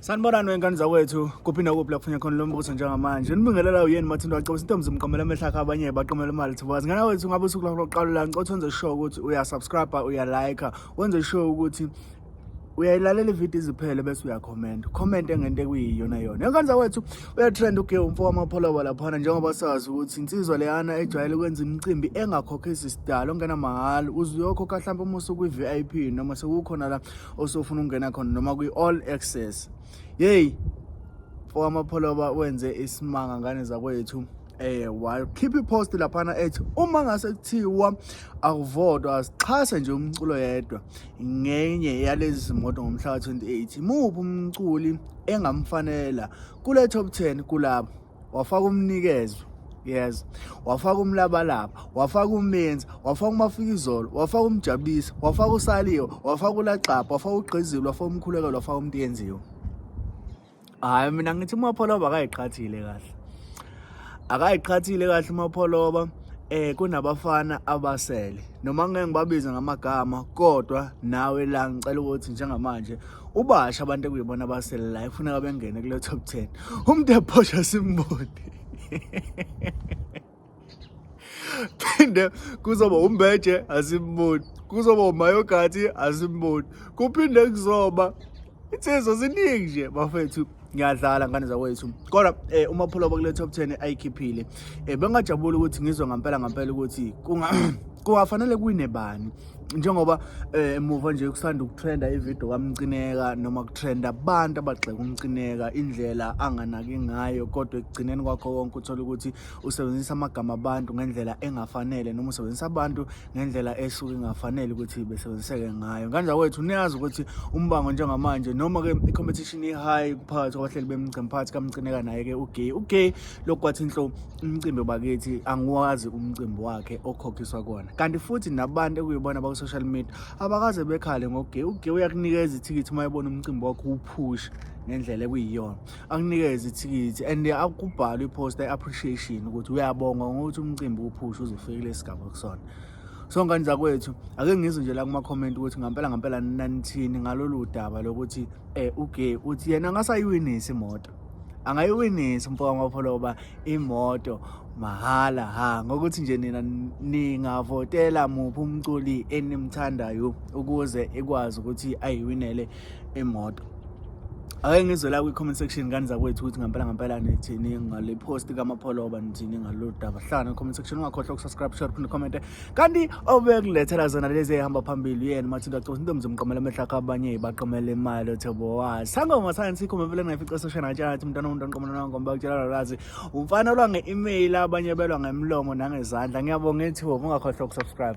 Sanibonani wengane zakwethu kuphinda kuphi la kufuneka khona lo mbuzo njengamanje nibingelela uyeni Mathindo wacebisa intombi zimqomela amehla akhe abanye baqomela imali thibazi ngana wethu ngabe usuku lokuqala la ngicotha wenze sure ukuthi uyasubscribe uyalike wenze sure ukuthi uyayilalela ivideo iziphele bese comment engento ekuyiyona yona ngane zakwethu uyatrend uge umfo wamapholoba lapha njengoba sazi ukuthi insizwa leyana ejwayele ukwenza imicimbi engakhokhisi isidalo ongena mahhala uzuyokhokha mhlawumbe uma usuku VIP noma sekukhona la osofuna ungena khona noma kwi all access. Yey wamapholoba wenze isimanga ngane zakwethu wakhipha ipost laphana ethi uma ngase kuthiwa akuvodwa asixhase nje umculo yedwa ngenye yalezi zimoto ngomhla ka28 muphi umculi engamfanela kule top 10 kulabo wafaka umnikezo yes wafaka umlabalaba wafaka umenzi wafaka umafikizolo wafaka umjabulisi wafaka usaliwe wafaka ulaqapha wafaka ugqizilo wafaka umkhuleko wafaka umuntu yenziwe. Hayi mina ngithi umapholoba akayiqhathile kahle umapholoba kunabafana abasele noma ngeke ngibabize ngamagama kodwa nawe la ngicela ukuthi njengamanje ubasha abantu ekuyibona abasele la kufuneka bengene kule top 10 umuntu ephosha simboni phinde kuzoba umbeje asimboni kuzoba umayogati asimboni kuphinde kuzoba insizwa ziningi nje bafethu ngiyadlala ngane zakwethu kodwa umapholoba kule top 10 ayikhiphile bengajabula ukuthi ngizwe ngempela ukuthi kungafanele kuwine bani njengoba emuva nje kusanda ukutrenda ivideo kaMcineka noma kutrenda abantu abagxeka uMcineka indlela anganaki ngayo kodwa ekugcineni kwakho konke uthola ukuthi usebenzisa amagama abantu ngendlela engafanele noma usebenzisa abantu ngendlela esuke ingafanele ukuthi besebenziseke ngayo ngane zakwethu niyazi ukuthi umbango njengamanje noma ke i-competition i-high kuphakathi kwabahleli bemicimbi phakathi kaMcineka naye ke ugay lokwathi inhlo umcimbi bakithi angiwazi umcimbi wakhe okhokhiswa kona kanti futhi nabantu ekuyibona social media abakaze bekhale ngogay uyakunikeza ithikithi mayebona umcimbi wakho uphusha ngendlela ekuyiyona akunikeza ithikithi and akubhala ipost appreciation ukuthi uyabonga ngokuthi umcimbi uphusha uzofika lesigaba kusona. So ngane zakwethu ake ngizwe nje la kuma comment ukuthi ngempela nanithini ngalolu daba lokuthi ugay uthi yena ngasayiwinisa imoto angayiwinisa umfowabo wamapholoba imoto mahala ngokuthi nje nina ningavotela muphi umculi enimthandayo ukuze ikwazi ukuthi ayiwinele imoto. Ake ngizwe la kwi-comment section ngane zakwethu ukuthi ngempela nithini ngale post kamapholoba nithini ngalolu daba hlana comment section ungakhohlwa ukusubscribe share phinde comment kanti obekulethela zona lezi ehamba phambili yena Mathindo wacebisa intombi zimqomela amehla akhe abanye baqomela imali uThebo wazi sangoma science ikhombe vele ngayifica social nathi umntwana umuntu onqomela ngomba ukutshela lwazi umfana olwa nge-email abanye belwa ngemlomo nangezandla ngiyabonga eThebo ungakhohlwa ukusubscribe.